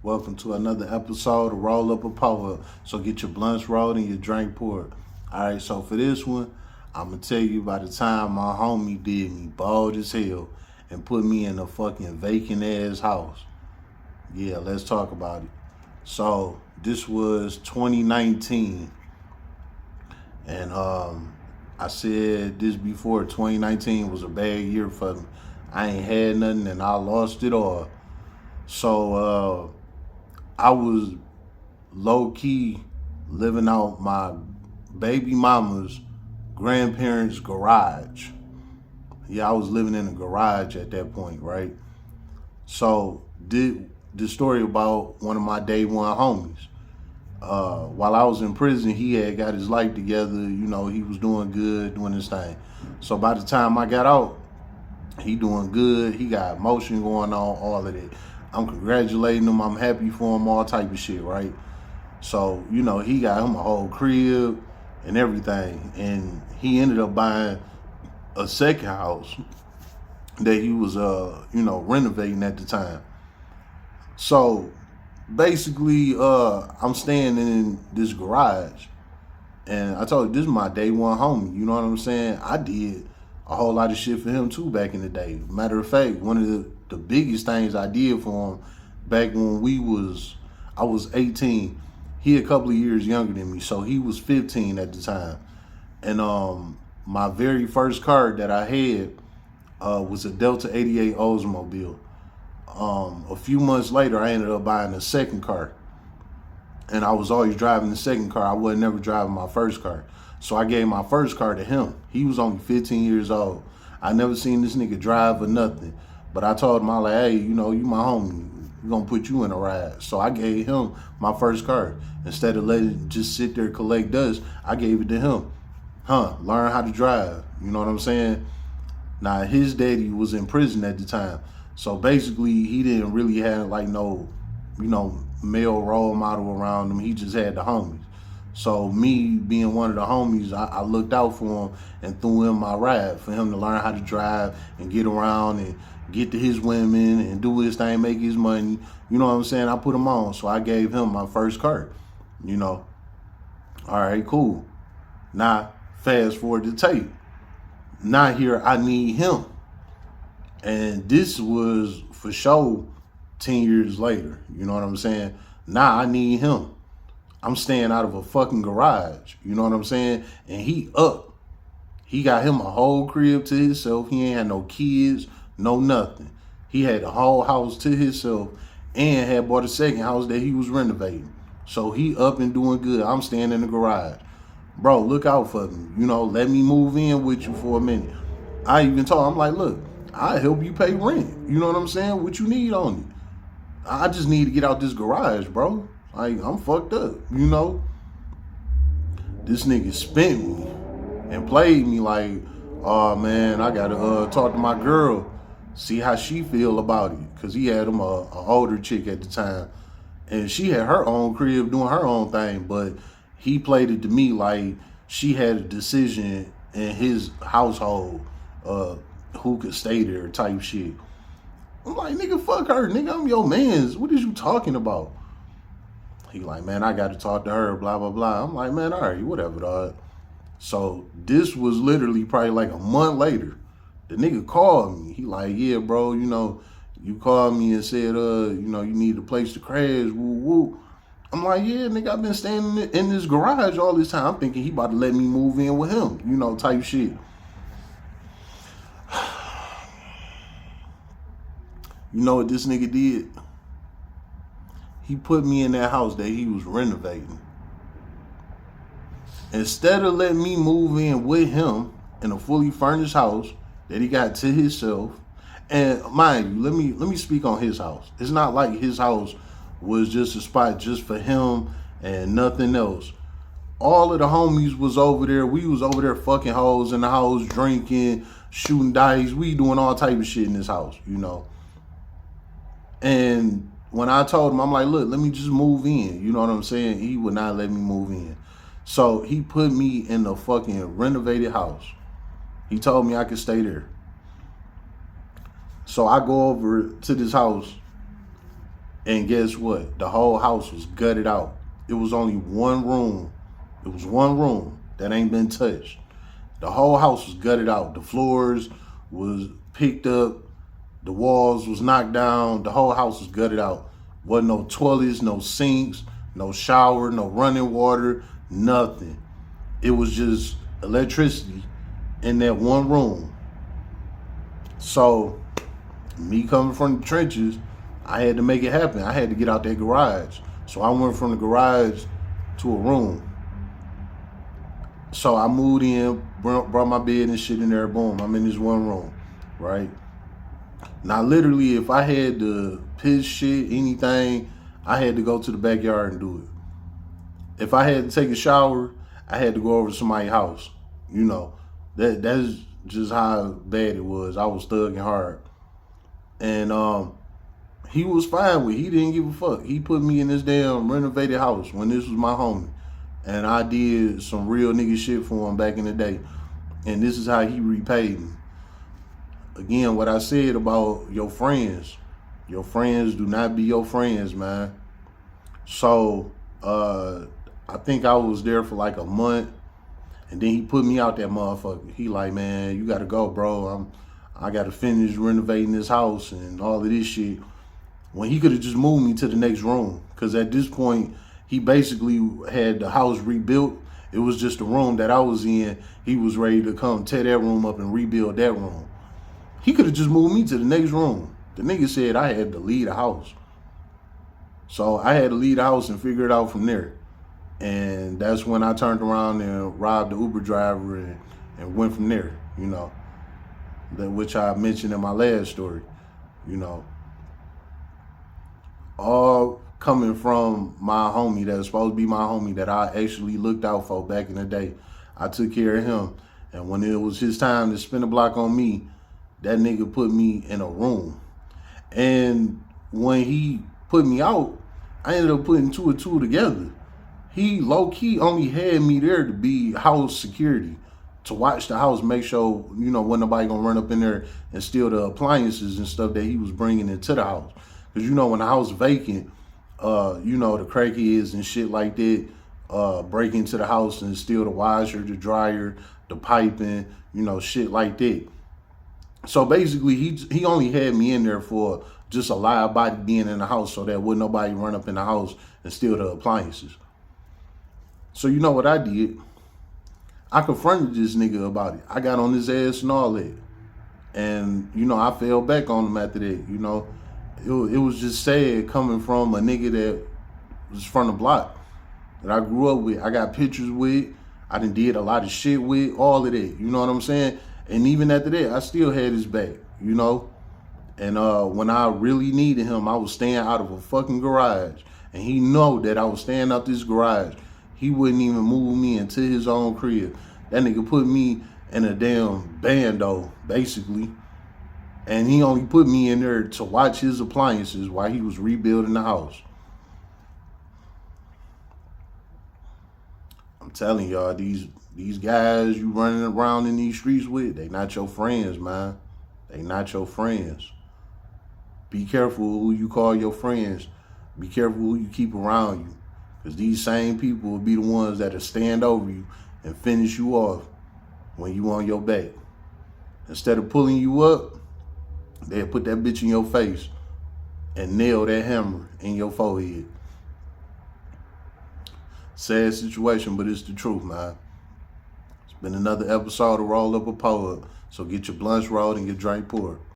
Welcome to another episode of Roll Up a Power. So get your blunts rolled and your drink poured. Alright, so for this one, I'm going to tell you by the time my homie did me bald as hell and put me in a fucking vacant ass house. Yeah, let's talk about it. So this was 2019. And I said this before, 2019 was a bad year for me. I ain't had nothing and I lost it all. So I was low-key living out my baby mama's grandparents' garage. Yeah, I was living in a garage at that point, right? So the story about one of my day one homies. While I was in prison, he had got his life together. You know, he was doing good, doing his thing. So by the time I got out, he doing good. He got motion going on, all of that. I'm congratulating him. I'm happy for him, all type of shit, right? So, you know, he got him a whole crib and everything. And he ended up buying a second house that he was, renovating at the time. So basically, I'm staying in this garage. And I told you, this is my day one homie. You know what I'm saying? I did a whole lot of shit for him too back in the day. Matter of fact, one of the biggest things I did for him back when I was 18. He a couple of years younger than me, so he was 15 at the time. And my very first car that I had was a Delta 88 Oldsmobile. A few months later, I ended up buying a second car. And I was always driving the second car. I wasn't never driving my first car. So I gave my first car to him. He was only 15 years old. I never seen this nigga drive or nothing. But I told him, I was like, hey, you know, you my homie. We're going to put you in a ride. So I gave him my first car. Instead of letting it just sit there collect dust, I gave it to him. Learn how to drive. You know what I'm saying? Now, his daddy was in prison at the time. So basically, he didn't really have like no, male role model around him. He just had the homies. So me being one of the homies, I looked out for him and threw him my ride for him to learn how to drive and get around and get to his women and do his thing, make his money. You know what I'm saying? I put him on. So I gave him my first car, All right, cool. Now, fast forward to tape. Now here, I need him. And this was for sure 10 years later. You know what I'm saying? Now I need him. I'm staying out of a fucking garage. You know what I'm saying? And he up. He got him a whole crib to himself. He ain't had no kids, no nothing. He had the whole house to himself and had bought a second house that he was renovating. So he up and doing good. I'm staying in the garage. Bro, look out for me. Let me move in with you for a minute. I even told him, I'm like, look, I help you pay rent. You know what I'm saying? What you need on it? I just need to get out this garage, bro. I'm fucked up, This nigga spent me and played me like, oh man, I gotta talk to my girl, see how she feel about it. Cause he had him a older chick at the time. And she had her own crib doing her own thing, but he played it to me like she had a decision in his household, who could stay there type shit. I'm like, nigga, fuck her. Nigga, I'm your mans. What is you talking about? He like, man, I got to talk to her, blah, blah, blah. I'm like, man, all right, whatever, dog. So this was literally probably like a month later. The nigga called me. He like, yeah, bro, you called me and said, you need a place to crash, woo, woo. I'm like, yeah, nigga, I've been staying in this garage all this time. I'm thinking he about to let me move in with him, type shit. You know what this nigga did? He put me in that house that he was renovating. Instead of letting me move in with him in a fully furnished house that he got to himself, and mind you, let me speak on his house. It's not like his house was just a spot just for him and nothing else. All of the homies was over there. We was over there fucking hoes in the house, drinking, shooting dice. We doing all type of shit in this house, And when I told him, I'm like, look, let me just move in. You know what I'm saying? He would not let me move in. So he put me in the fucking renovated house. He told me I could stay there. So I go over to this house And guess what? The whole house was gutted out. It was only one room. It was one room that ain't been touched. The whole house was gutted out. The floors was picked up. The walls was knocked down. The whole house was gutted out. Wasn't no toilets, no sinks, no shower, no running water, nothing. It was just electricity in that one room. So, me coming from the trenches, I had to make it happen. I had to get out that garage. So I went from the garage to a room. So I moved in, brought my bed and shit in there. Boom, I'm in this one room, right? Now, literally, if I had to piss shit, anything, I had to go to the backyard and do it. If I had to take a shower, I had to go over to somebody's house. You know, that's just how bad it was. I was thugging hard. And he was fine with it. He didn't give a fuck. He put me in this damn renovated house when this was my homie. And I did some real nigga shit for him back in the day. And this is how he repaid me. Again, what I said about your friends do not be your friends, man. So, I think I was there for like a month, and then he put me out that motherfucker. He like, man, you gotta go, bro. I gotta finish renovating this house and all of this shit. When he could have just moved me to the next room, because at this point, he basically had the house rebuilt. It was just the room that I was in. He was ready to come tear that room up and rebuild that room. He could have just moved me to the next room. The nigga said I had to leave the house. So I had to leave the house and figure it out from there. And that's when I turned around and robbed the Uber driver and went from there, you know, which I mentioned in my last story, you know. All coming from my homie that was supposed to be my homie that I actually looked out for back in the day. I took care of him. And when it was his time to spin a block on me, that nigga put me in a room. And when he put me out, I ended up putting two and two together. He low-key only had me there to be house security, to watch the house, make sure, you know, wasn't nobody gonna run up in there and steal the appliances and stuff that he was bringing into the house. Because, you know, when the house vacant, you know, the crackheads and shit like that break into the house and steal the washer, the dryer, the piping, you know, shit like that. So basically, he only had me in there for just a live body being in the house so that wouldn't nobody run up in the house and steal the appliances. So you know what I did? I confronted this nigga about it. I got on his ass and all that. And, you know, I fell back on him after that, you know. It was just sad coming from a nigga that was from the block that I grew up with. I got pictures with. I done did a lot of shit with, all of that. You know what I'm saying? And even after that, I still had his back, you know? And when I really needed him, I was staying out of a fucking garage. And he know that I was staying out this garage. He wouldn't even move me into his own crib. That nigga put me in a damn bando, basically. And he only put me in there to watch his appliances while he was rebuilding the house. I'm telling y'all, these guys you running around in these streets with, they not your friends, man. They not your friends. Be careful who you call your friends. Be careful who you keep around you. Because these same people will be the ones that'll stand over you and finish you off when you on your back. Instead of pulling you up, they'll put that bitch in your face and nail that hammer in your forehead. Sad situation, but it's the truth, man. It's been another episode of Roll Up a Poet. So get your blunts rolled and your drink poured.